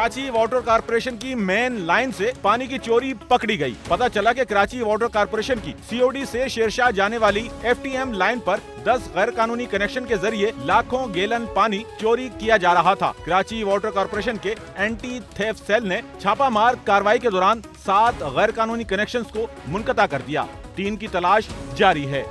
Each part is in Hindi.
कराची वाटर कारपोरेशन की मेन लाइन से पानी की चोरी पकड़ी गई। पता चला कि कराची वाटर कारपोरेशन की सीओडी से शेरशाह जाने वाली एफटीएम लाइन पर 10 गैर कानूनी कनेक्शन के जरिए लाखों गैलन पानी चोरी किया जा रहा था। कराची वाटर कारपोरेशन के एंटी थेफ्ट सेल ने छापामार कार्रवाई के दौरान 7 गैर कानूनी कनेक्शंस को मुनक़ता कर दिया। 3 की तलाश जारी है।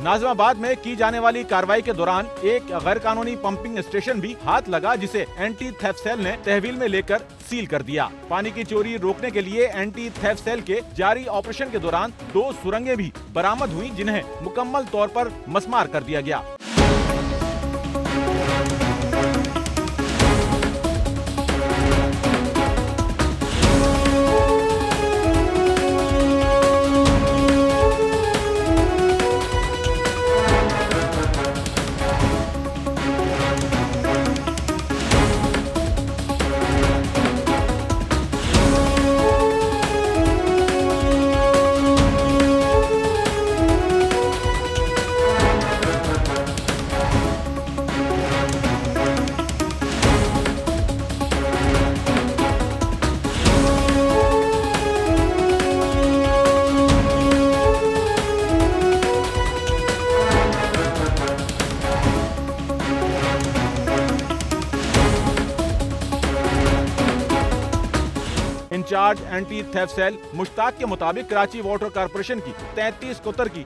नाजिमाबाद में की जाने वाली कार्रवाई के दौरान एक गैर कानूनी पंपिंग स्टेशन भी हाथ लगा, जिसे एंटी थेफ्ट सेल ने तहवील में लेकर सील कर दिया। पानी की चोरी रोकने के लिए एंटी थेफ्ट सेल के जारी ऑपरेशन के दौरान 2 सुरंगें भी बरामद हुई, जिन्हें मुकम्मल तौर पर मस्मार कर दिया गया। In-charge anti theft cell Mushtaq के मुताबिक कराची वाटर कारपोरेशन की 33 कुतर की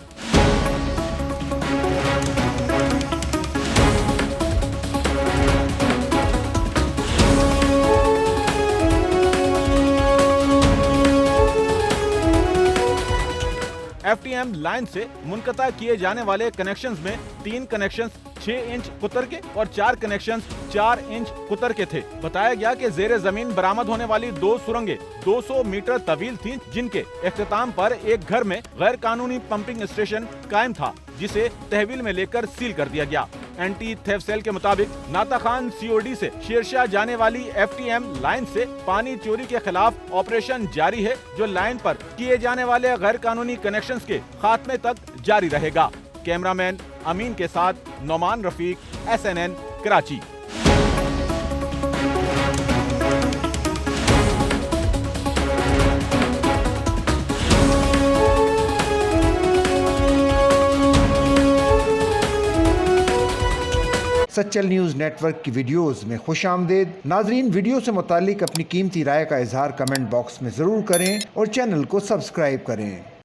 एफटीएम लाइन से मुनक़ता किए जाने वाले कनेक्शंस में 3 कनेक्शंस 6 इंच कुतर के और 4 कनेक्शंस 4 इंच कुतर के थे। बताया गया कि जेर जमीन बरामद होने वाली 2 सुरंगें 200 मीटर तवील थीं, जिनके इख्तिताम पर एक घर में गैर कानूनी पंपिंग स्टेशन कायम था, जिसे तहवील में लेकर सील कर दिया गया। एंटी थेफ्ट सेल के मुताबिक नाता खान सीओडी से शेरशाह जाने वाली एफटीएम लाइन से पानी चोरी के खिलाफ ऑपरेशन जारी है, जो लाइन पर किए जाने वाले गैर कानूनी कनेक्शंस के खात्मे तक जारी रहेगा। कैमरामैन अमीन के साथ Nauman Rafiq, SNN Karachi. Sachal news network की वीडियोस में खुशामदीद। नाजरीन, वीडियो से मुतालिक अपनी कीमती राय का इजहार कमेंट बॉक्स में ज़रूर करें और चैनल को सब्सक्राइब करें।